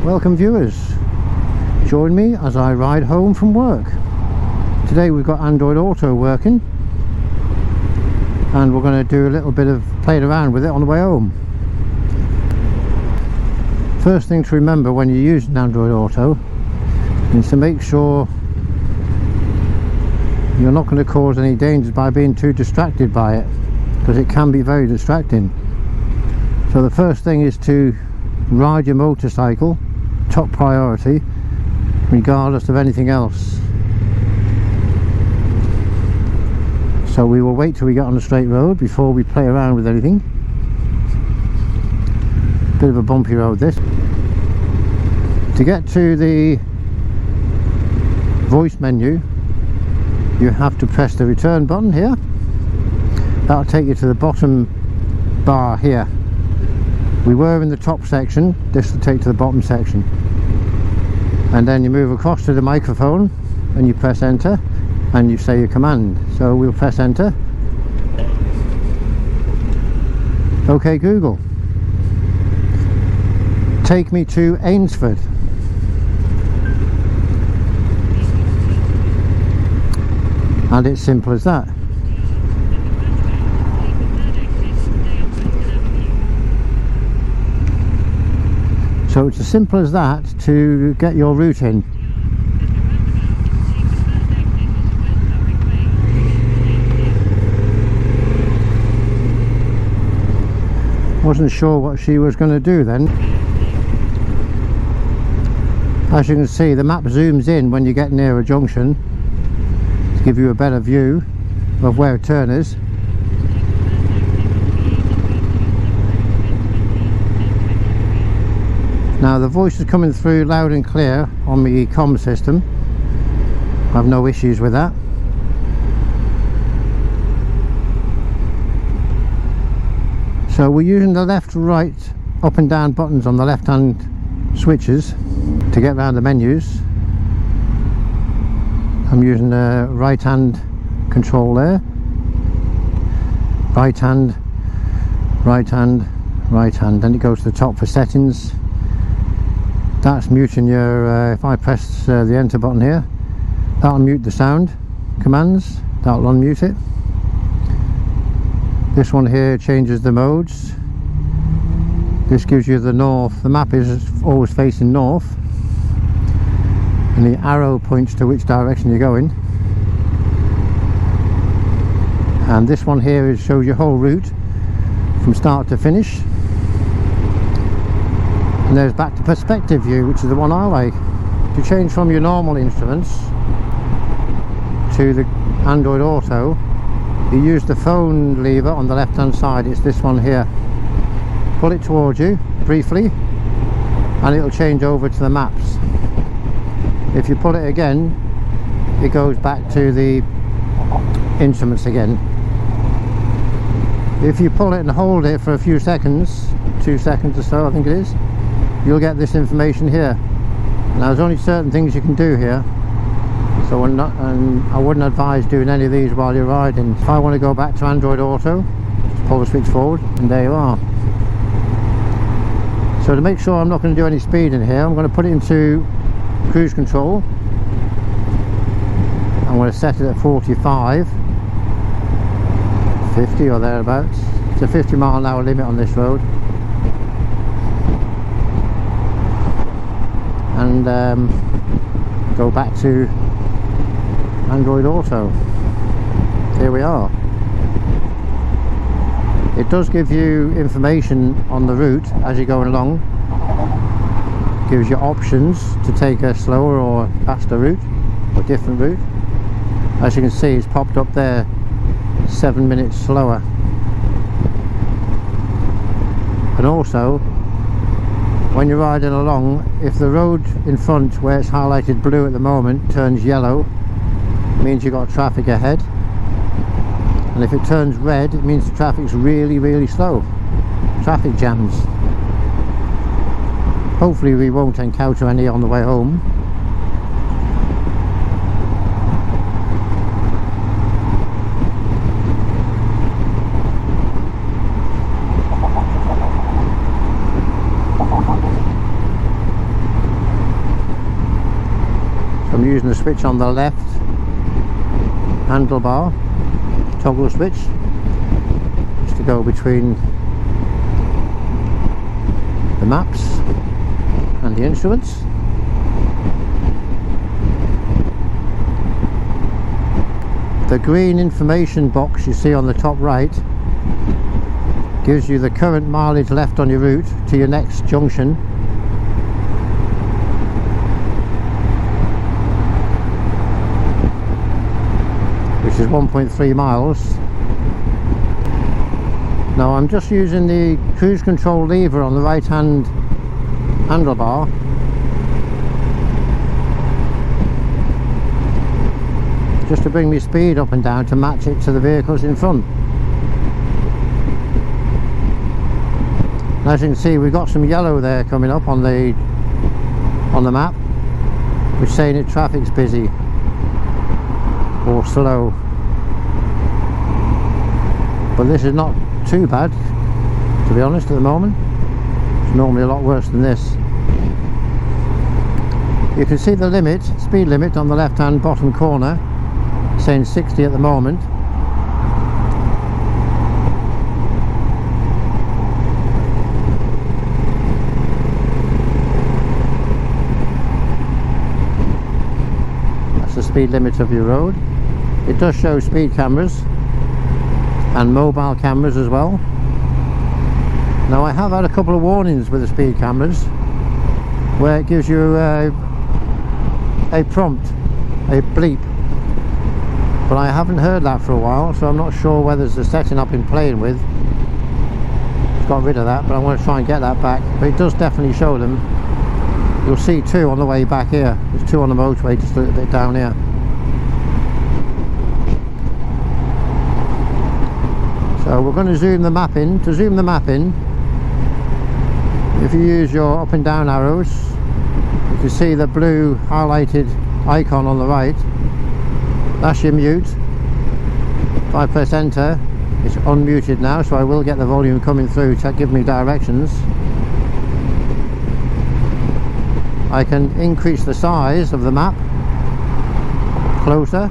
Welcome viewers, join me as I ride home from work. Today we've got Android Auto working and we're going to do a little bit of playing around with it on the way home. First thing to remember when you're using Android Auto is to make sure you're not going to cause any dangers by being too distracted by it, because it can be very distracting. So the first thing is to ride your motorcycle, top priority, regardless of anything else. So we will wait till we get on the straight road before we play around with anything. Bit of a bumpy road this. To get to the voice menu, you have to press the return button here. That'll take you to the bottom bar here. We were in the top section, this will take to the bottom section. And then you move across to the microphone and you press enter and you say your command. So we'll press enter. OK Google, take me to Ainsford. And it's simple as that. So it's as simple as that to get your route in. Wasn't sure what she was going to do then. As you can see, the map zooms in when you get near a junction to give you a better view of where a turn is. Now the voice is coming through loud and clear on the comm system. I have no issues with that. So we're using the left, right, up and down buttons on the left hand switches to get around the menus. I'm using the right hand control there. Right hand, right hand, right hand. Then it goes to the top for settings. That's muting your, if I press the enter button here, that'll mute the sound commands, that'll unmute it. This one here changes the modes. This gives you the north, the map is always facing north, and the arrow points to which direction you're going. And this one here shows your whole route from start to finish. And there's back to perspective view, which is the one I like. To change from your normal instruments to the Android Auto, you use the phone lever on the left hand side. It's this one here. Pull it towards you briefly and it'll change over to the maps. If you pull it again, it goes back to the instruments again. If you pull it and hold it for a few seconds, 2 seconds or so I think it is, you'll get this information here. Now there's only certain things you can do here, so I wouldn't advise doing any of these while you're riding. If I want to go back to Android Auto, just pull the switch forward and there you are. So to make sure I'm not going to do any speeding here, I'm going to put it into cruise control. I'm going to set it at 45, 50 or thereabouts. It's a 50 mile an hour limit on this road. And go back to Android Auto. Here we are. It does give you information on the route as you're going along. It gives you options to take a slower or faster route or different route. As you can see, it's popped up there 7 minutes slower. And also, when you're riding along, if the road in front where it's highlighted blue at the moment turns yellow, it means you've got traffic ahead, and if it turns red it means the traffic's really, really slow. Traffic jams. Hopefully we won't encounter any on the way home. switch on the left handlebar, toggle switch, just to go between the maps and the instruments. The green information box you see on the top right gives you the current mileage left on your route to your next junction. Which is 1.3 miles. Now I'm just using the cruise control lever on the right hand handlebar just to bring my speed up and down to match it to the vehicles in front. And as you can see, we've got some yellow there coming up on the map, which is saying that traffic's busy or slow. But this is not too bad, to be honest, at the moment. It's normally a lot worse than this. You can see the limit, speed limit on the left hand bottom corner, saying 60 at the moment. That's the speed limit of your road. It does show speed cameras and mobile cameras as well. Now I have had a couple of warnings with the speed cameras where it gives you a prompt, a bleep, but I haven't heard that for a while, so I'm not sure whether it's the setting I've been playing with. It's got rid of that, but I want to try and get that back. But it does definitely show them. You'll see two on the way back here. There's two on the motorway just a little bit down here. So we're going to zoom the map in. To zoom the map in, if you use your up and down arrows, you can see the blue highlighted icon on the right. That's your mute. If I press enter, it's unmuted now, so I will get the volume coming through to give me directions. I can increase the size of the map closer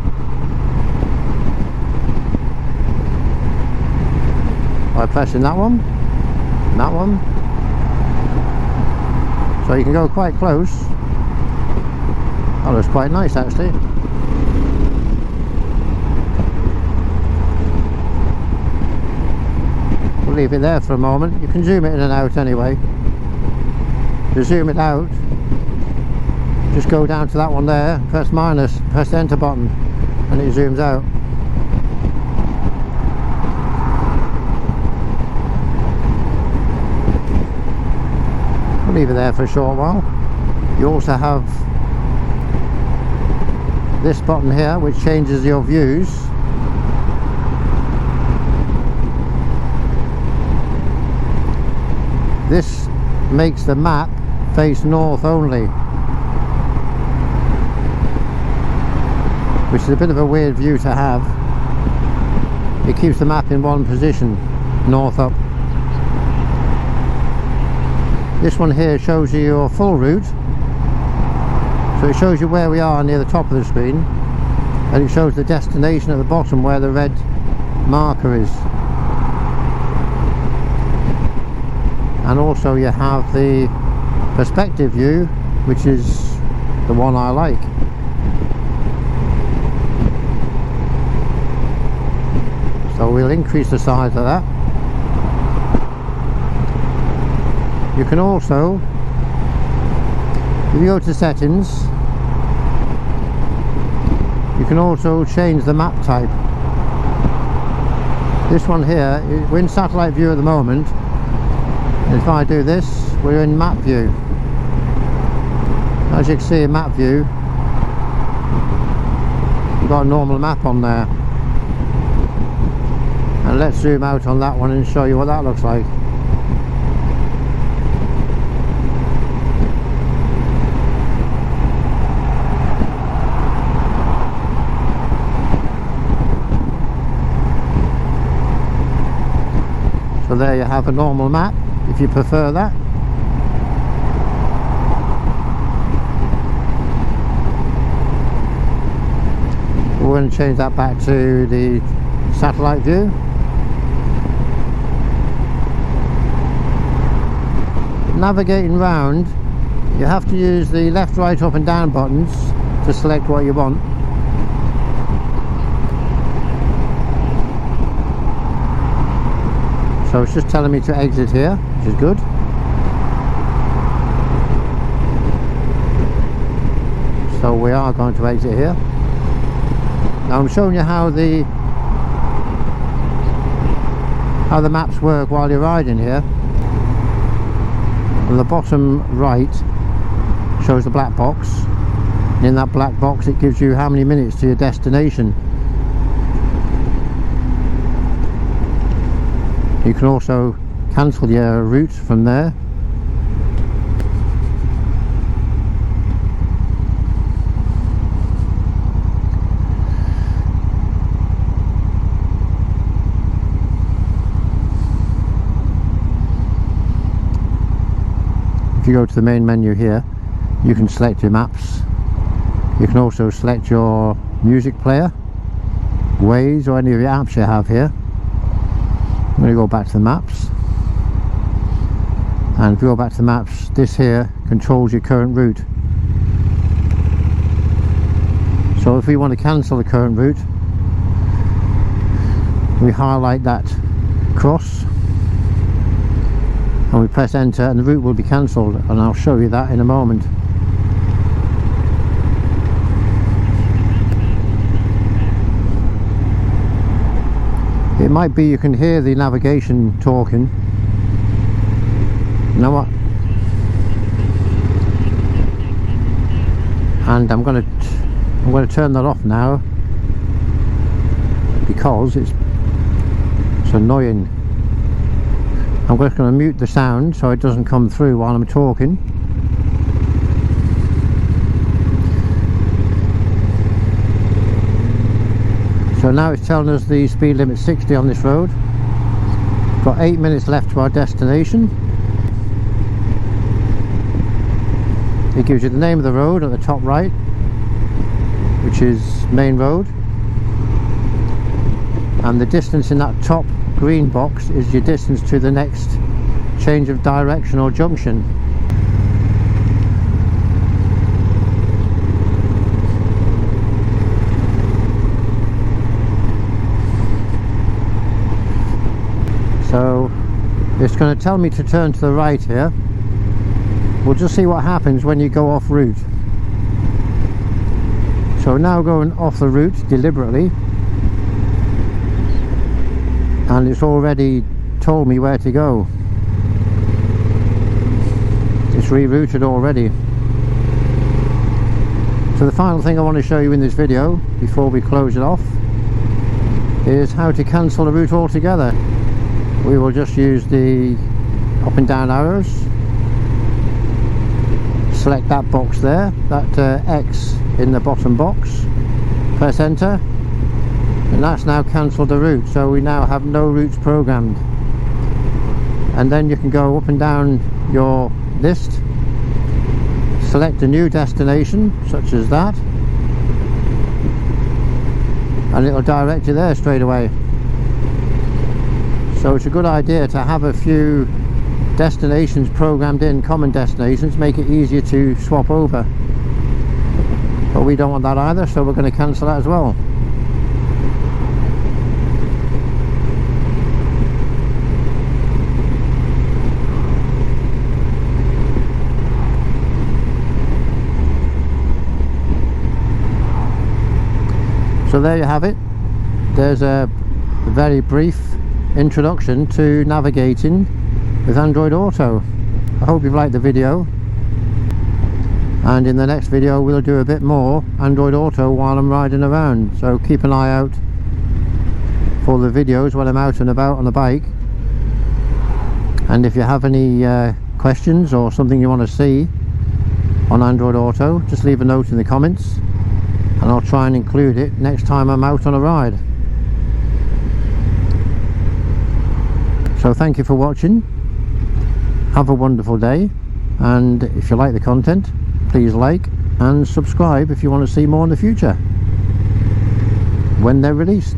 by pressing that one and that one, so you can go quite close. That looks quite nice actually. We'll leave it there for a moment. You can zoom it in and out anyway. To zoom it out, just go down to that one there, press minus, press the enter button, and it zooms out. We'll leave it there for a short while. You also have this button here which changes your views. This makes the map face north only, which is a bit of a weird view to have. It keeps the map in one position, north up. This one here shows you your full route, so it shows you where we are near the top of the screen, and it shows the destination at the bottom where the red marker is. And also you have the perspective view, which is the one I like. So we'll increase the size of that. You can also, if you go to settings, you can also change the map type. This one here, we're in satellite view at the moment. If I do this, we're in map view. As you can see in map view, we've got a normal map on there. And let's zoom out on that one and show you what that looks like. So there you have a normal map, if you prefer that. we're going to change that back to the satellite view. Navigating round, you have to use the left, right, up and down buttons to select what you want. So it's just telling me to exit here, which is good. So we are going to exit here. Now I'm showing you how the maps work while you're riding here. On the bottom right shows the black box, and in that black box it gives you how many minutes to your destination. You can also cancel your route from there. If you go to the main menu here, you can select your maps. You can also select your music player, Waze, or any of your apps you have here. I'm going to go back to the maps, and if you go back to the maps, this here controls your current route. So if we want to cancel the current route, we highlight that cross and we press enter, and the route will be cancelled, and I'll show you that in a moment. It might be you can hear the navigation talking. You know what? And I'm going to turn that off now because it's annoying. I'm just going to mute the sound so it doesn't come through while I'm talking. So now it's telling us the speed limit 60 on this road. Got 8 minutes left to our destination. It gives you the name of the road at the top right, which is main road, and the distance in that top green box is your distance to the next change of direction or junction. So it's going to tell me to turn to the right here. We'll just see what happens when you go off route. So now going off the route deliberately, and it's already told me where to go. It's rerouted already. So the final thing I want to show you in this video before we close it off is how to cancel the route altogether. We will just use the up and down arrows, select that box there, that X in the bottom box, press enter, and that's now cancelled the route. So we now have no routes programmed. And then you can go up and down your list, select a new destination such as that, and it'll direct you there straight away. So it's a good idea to have a few destinations programmed in, common destinations, make it easier to swap over. But we don't want that either, so we're going to cancel that as well. So there you have it. There's a very brief introduction to navigating with Android Auto. I hope you've liked the video, and in the next video we'll do a bit more Android Auto while I'm riding around, so keep an eye out for the videos when I'm out and about on the bike. And if you have any questions or something you want to see on Android Auto, just leave a note in the comments and I'll try and include it next time I'm out on a ride. So thank you for watching, have a wonderful day, and if you like the content, please like and subscribe if you want to see more in the future. when they're released.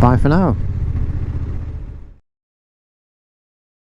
Bye for now.